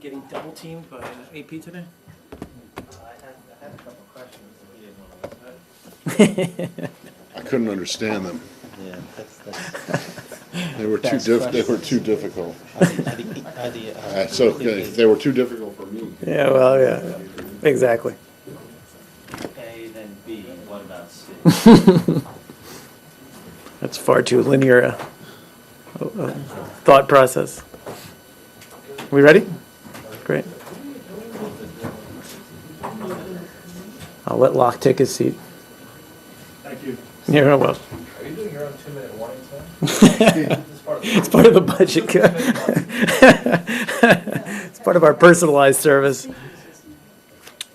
Getting double teamed by AP today? I had a couple of questions that he didn't want to. I couldn't understand them. Yeah, that's. They were too difficult. They were too difficult for me. Yeah, well, yeah, exactly. A, then B, what about C? That's far too linear thought process. We ready? Great. I'll let Locke take his seat. Thank you. You're welcome. Are you doing your own 2-minute warning sign? It's part of the budget. It's part of our personalized service.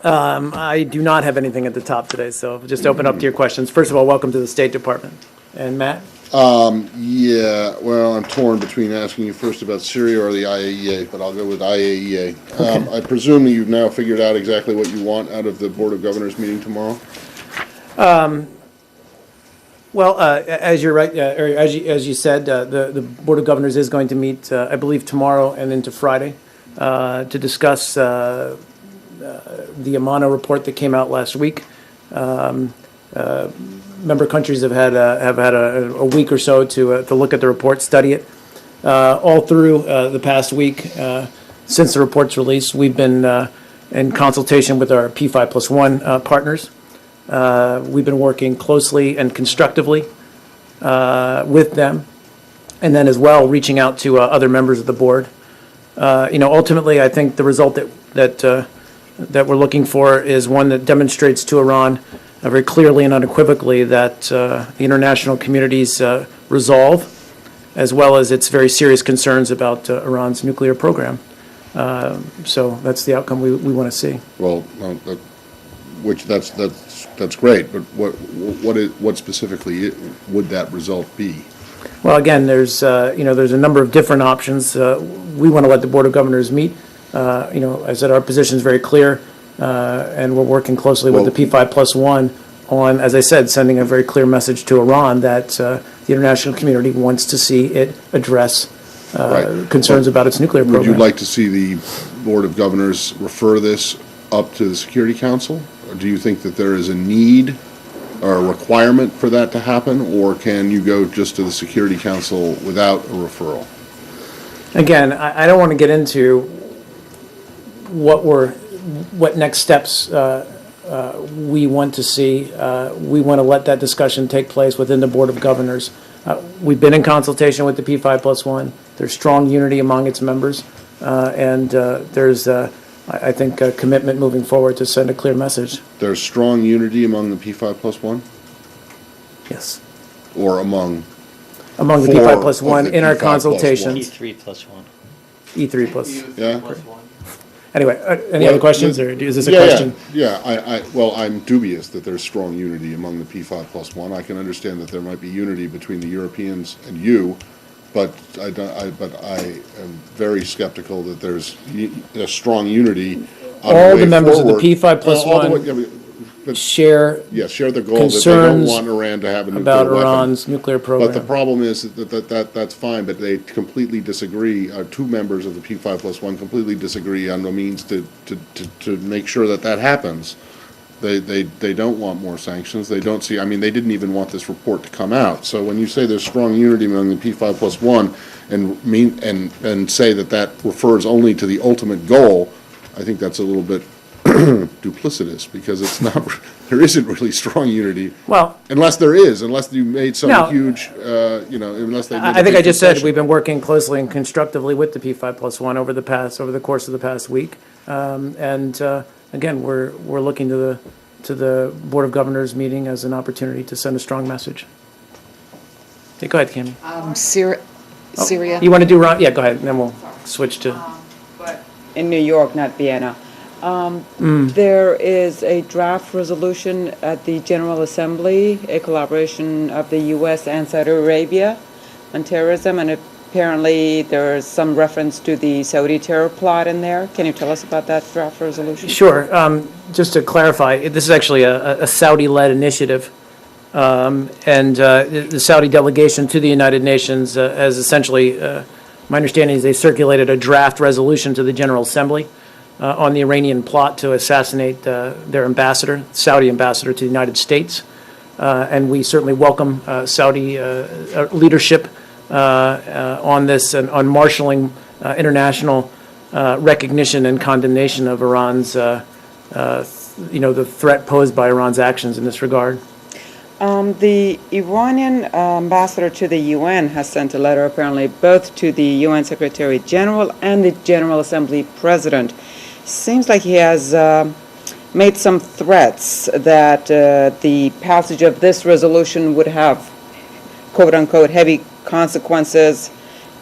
I do not have anything at the top today, so just open up to your questions. First of all, welcome to the State Department. And Matt? Yeah, well, I'm torn between asking you first about Syria or the IAEA, but I'll go with IAEA. I presume that you've now figured out exactly what you want out of the Board of Governors meeting tomorrow? Well, as you're right, or as you said, the Board of Governors is going to meet, I believe, tomorrow and into Friday to discuss the Amano report that came out last week. Member countries have had a week or so to look at the report, study it. All through the past week, since the report's release, we've been in consultation with our P5+1 partners. We've been working closely and constructively with them, and then as well reaching out to other members of the board. Ultimately, I think the result that we're looking for is one that demonstrates to Iran very clearly and unequivocally that the international community's resolve, as well as its very serious concerns about Iran's nuclear program. So that's the outcome we want to see. Well, that's great, but what specifically would that result be? Well, again, there's a number of different options. We want to let the Board of Governors meet. I said our position is very clear, and we're working closely with the P5+1 on, as I said, sending a very clear message to Iran that the international community wants to see it address concerns about its nuclear program. Would you like to see the Board of Governors refer this up to the Security Council? Or do you think that there is a need or a requirement for that to happen, or can you go just to the Security Council without a referral? Again, I don't want to get into what next steps we want to see. We want to let that discussion take place within the Board of Governors. We've been in consultation with the P5+1. There's strong unity among its members, and there's, I think, a commitment moving forward to send a clear message. There's strong unity among the P5+1? Yes. Or among the four P5+1 of the in our P5+1. consultations. E3+1. E3 plus. Yeah? Anyway, any other questions, or is this a Yeah, question? Yeah, well, I'm dubious that there's strong unity among the P5+1. I can understand that there might be unity between the Europeans and you, but I am very skeptical that there's a strong unity on All way the members of the forward. P5+1 share share the goal that they don't concerns want Iran to have a nuclear about weapon. Iran's nuclear But program. the problem is that's fine, but they completely disagree. Two members of the P5+1 completely disagree on the means to make sure that happens. They don't want more sanctions. They don't see. I mean, they didn't even want this report to come out. So when you say there's strong unity among the P5+1 and say that refers only to the ultimate goal, I think that's a little bit duplicitous, because it's not. There isn't really strong unity. Well, unless you made some huge, unless they. I think I just said we've been working closely and constructively with the P5+1 over the course of the past week, and again, we're looking to the Board of Governors meeting as an opportunity to send a strong message. Okay, go ahead, Cami. Syria. You want to do Ron? Yeah, go ahead, and then we'll switch to. In New York, not Vienna. There is a draft resolution at the General Assembly, a collaboration of the U.S. and Saudi Arabia on terrorism, and apparently there is some reference to the Saudi terror plot in there. Can you tell us about that draft resolution? Sure. Just to clarify, this is actually a Saudi-led initiative, and the Saudi delegation to the United Nations has essentially My understanding is they circulated a draft resolution to the General Assembly on the Iranian plot to assassinate their ambassador, Saudi ambassador to the United States. And we certainly welcome Saudi leadership on this and on marshaling international recognition and condemnation of Iran's, the threat posed by Iran's actions in this regard. The Iranian ambassador to the UN has sent a letter, apparently, both to the UN Secretary General and the General Assembly President. Seems like he has made some threats that the passage of this resolution would have, quote-unquote, heavy consequences,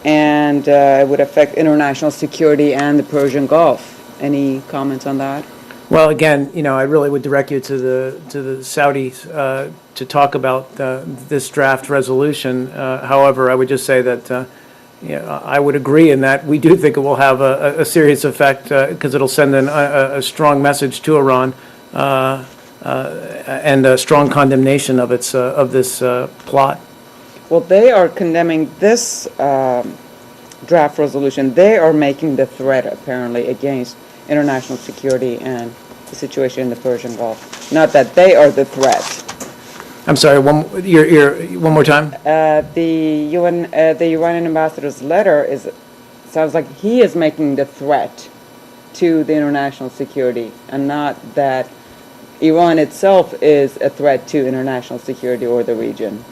and it would affect international security and the Persian Gulf. Any comments on that? Well, again, I really would direct you to the Saudis to talk about this draft resolution. However, I would just say that I would agree in that we do think it will have a serious effect because it'll send a strong message to Iran and a strong condemnation of this plot. Well, they are condemning this draft resolution. They are making the threat, apparently, against international security and the situation in the Persian Gulf. Not that they are the threat. I'm sorry, one more time? The Iranian ambassador's letter sounds like he is making the threat to the international security, and not that Iran itself is a threat to international security or the region.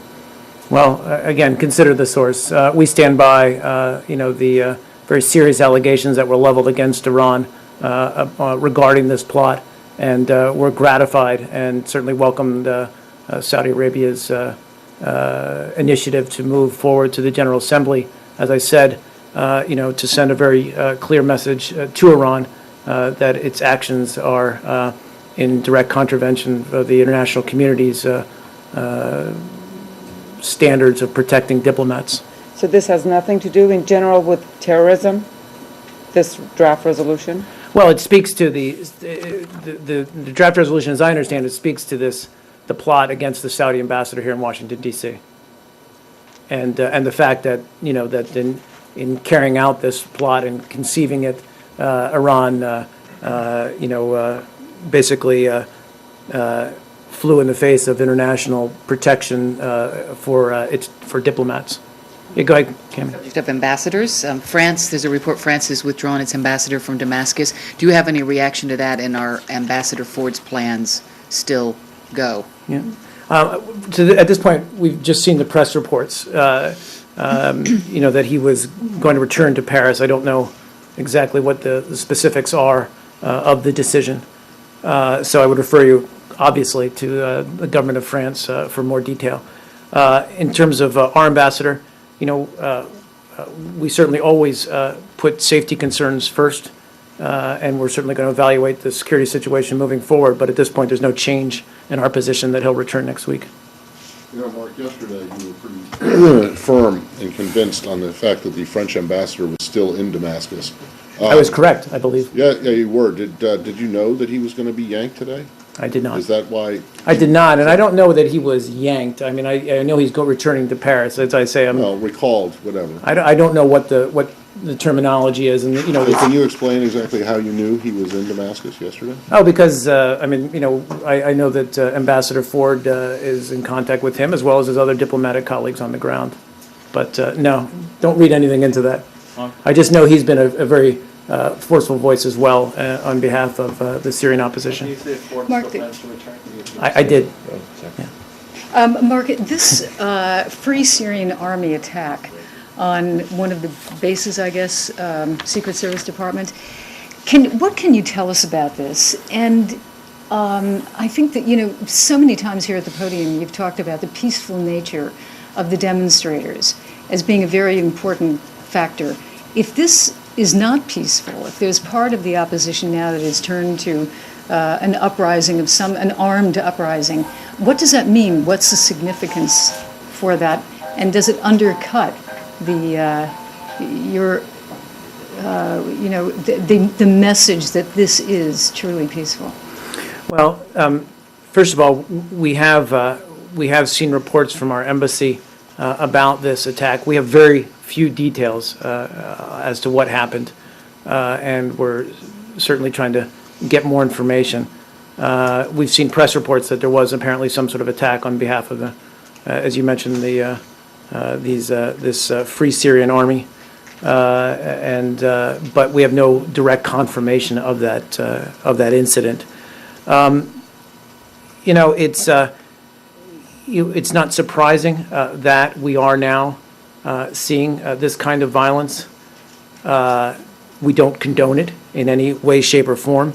Well, again, consider the source. We stand by, the very serious allegations that were leveled against Iran regarding this plot, and we're gratified and certainly welcomed Saudi Arabia's initiative to move forward to the General Assembly, as I said, to send a very clear message to Iran that its actions are in direct contravention of the international community's standards of protecting diplomats. So this has nothing to do in general with terrorism, this draft resolution? Well, it speaks to the draft resolution, as I understand it, speaks to the plot against the Saudi ambassador here in Washington, D.C. And the fact that, that in carrying out this plot and conceiving it, Iran, basically flew in the face of international protection for diplomats. Yeah, go ahead, Cam. Subject of ambassadors. There's a report France has withdrawn its ambassador from Damascus. Do you have any reaction to that, and are Ambassador Ford's plans still go? Yeah. At this point, we've just seen the press reports, that he was going to return to Paris. I don't know exactly what the specifics are of the decision. So I would refer you, obviously, to the government of France for more detail. In terms of our ambassador, we certainly always put safety concerns first, and we're certainly going to evaluate the security situation moving forward. But at this point, there's no change in our position that he'll return next week. Mark, yesterday you were pretty firm and convinced on the fact that the French ambassador was still in Damascus. I was correct, I believe. Yeah, you were. Did you know that he was going to be yanked today? I did not. Is that why? I did not, and I don't know that he was yanked. I mean, I know he's returning to Paris. As I say, Well, recalled, whatever. I don't know what the terminology is, and Can you explain exactly how you knew he was in Damascus yesterday? because I know that Ambassador Ford is in contact with him as well as his other diplomatic colleagues on the ground. But no, don't read anything into that. I just know he's been a very forceful voice as well on behalf of the Syrian opposition. You say Ford Mark, still plans to return? I did. Mark, this Free Syrian Army attack on one of the bases, I guess, Secret Service Department, what can you tell us about this? And I think that, so many times here at the podium, you've talked about the peaceful nature of the demonstrators as being a very important factor. If this is not peaceful, if there's part of the opposition now that has turned to an uprising of an armed uprising, what does that mean? What's the significance for that? And does it undercut the message that this is truly peaceful? Well, first of all, we have seen reports from our embassy about this attack. We have very few details as to what happened, and we're certainly trying to get more information. We've seen press reports that there was apparently some sort of attack on behalf of the, as you mentioned, this Free Syrian Army, but we have no direct confirmation of that incident. It's not surprising that we are now seeing this kind of violence. We don't condone it in any way, shape, or form.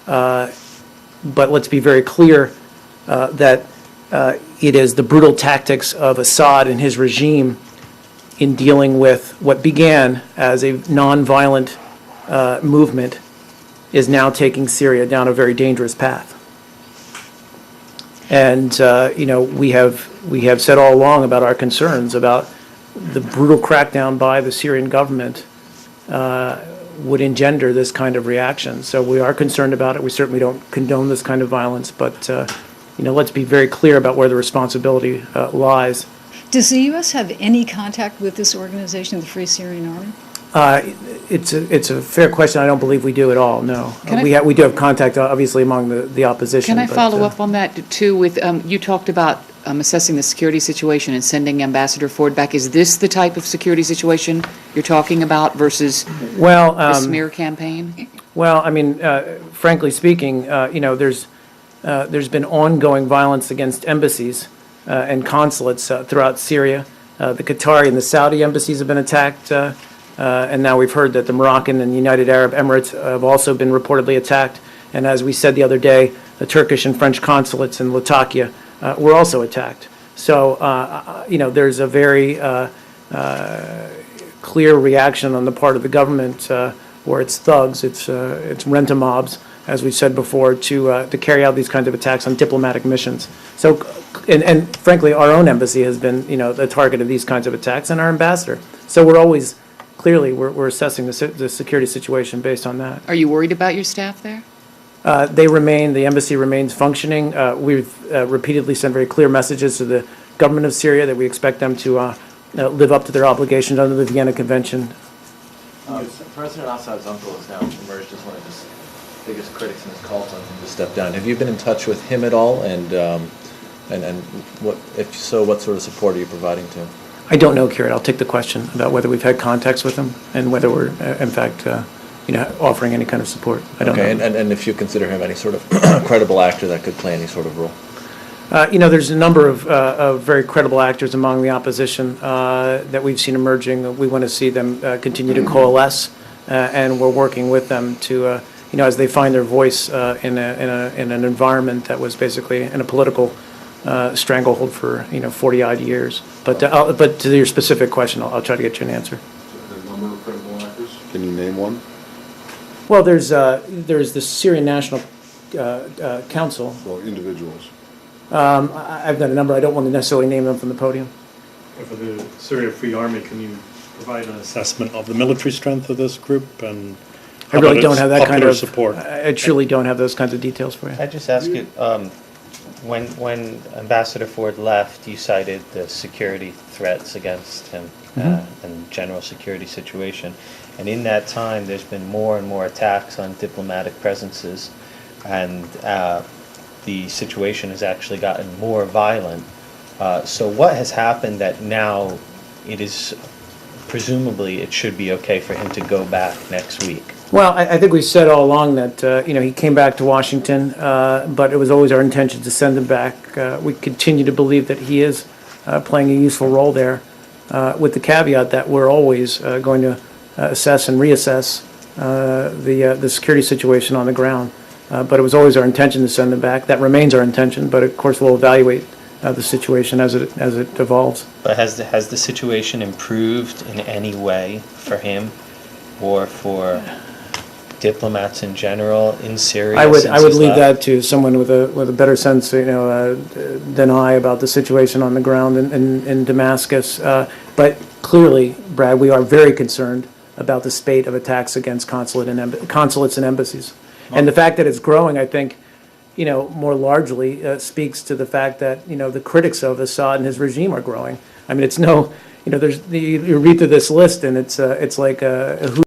But let's be very clear that it is the brutal tactics of Assad and his regime in dealing with what began as a nonviolent movement is now taking Syria down a very dangerous path. And we have said all along about our concerns about the brutal crackdown by the Syrian government would engender this kind of reaction. So we are concerned about it. We certainly don't condone this kind of violence, but let's be very clear about where the responsibility lies. Does the U.S. have any contact with this organization, the Free Syrian Army? It's a fair question. I don't believe we do at all, no. We do have contact, obviously, among the opposition. Can I follow up on that, too, with, you talked about assessing the security situation and sending Ambassador Ford back. Is this the type of security situation you're talking about versus the smear campaign? Well, I mean, frankly speaking, there's been ongoing violence against embassies and consulates throughout Syria. The Qatari and the Saudi embassies have been attacked, and now we've heard that the Moroccan and United Arab Emirates have also been reportedly attacked. And as we said the other day, the Turkish and French consulates in Latakia were also attacked. So, there's a very clear reaction on the part of the government, where it's thugs, it's rent-a-mobs, as we said before, to carry out these kinds of attacks on diplomatic missions. So, and frankly, our own embassy has been, the target of these kinds of attacks, and our ambassador. So we're always, clearly, we're assessing the security situation based on that. Are you worried about your staff there? The embassy remains functioning. We've repeatedly sent very clear messages to the government of Syria that we expect them to live up to their obligations under the Vienna Convention. President Assad's uncle has now emerged as one of his biggest critics and has called on him to step down. Have you been in touch with him at all? And what, if so, what sort of support are you providing to him? I don't know, Kirat. I'll take the question about whether we've had contacts with him and whether we're, in fact, offering any kind of support. I don't know. And if you consider him any sort of credible actor that could play any sort of role? There's a number of very credible actors among the opposition that we've seen emerging. We want to see them continue to coalesce, and we're working with them to, as they find their voice in an environment that was basically in a political stranglehold for 40-odd years. But to your specific question, I'll try to get you an answer. There's a number of credible actors. Can you name one? Well, there's the Syrian National Council. Well, individuals. I've got a number. I don't want to necessarily name them from the podium. For the Syria Free Army, can you provide an assessment of the military strength of this group and I really don't have that kind of support? I truly don't have those kinds of details for you. I just ask you, when Ambassador Ford left, you cited the security threats against him and general security situation. And in that time, there's been more and more attacks on diplomatic presences, and the situation has actually gotten more violent. So what has happened that now it is, presumably, it should be okay for him to go back next week? Well, I think we said all along that, he came back to Washington, but it was always our intention to send him back. We continue to believe that he is playing a useful role there, with the caveat that we're always going to assess and reassess the security situation on the ground. But it was always our intention to send him back. That remains our intention, but of course we'll evaluate the situation as it evolves. But has the situation improved in any way for him or for diplomats in general in Syria? I would leave that to someone with a better sense, than I about the situation on the ground in Damascus. But clearly, Brad, we are very concerned about the spate of attacks against consulates and embassies, and the fact that it's growing. I think, more largely speaks to the fact that the critics of Assad and his regime are growing. I mean, it's no, you know, you read through this list and it's like a who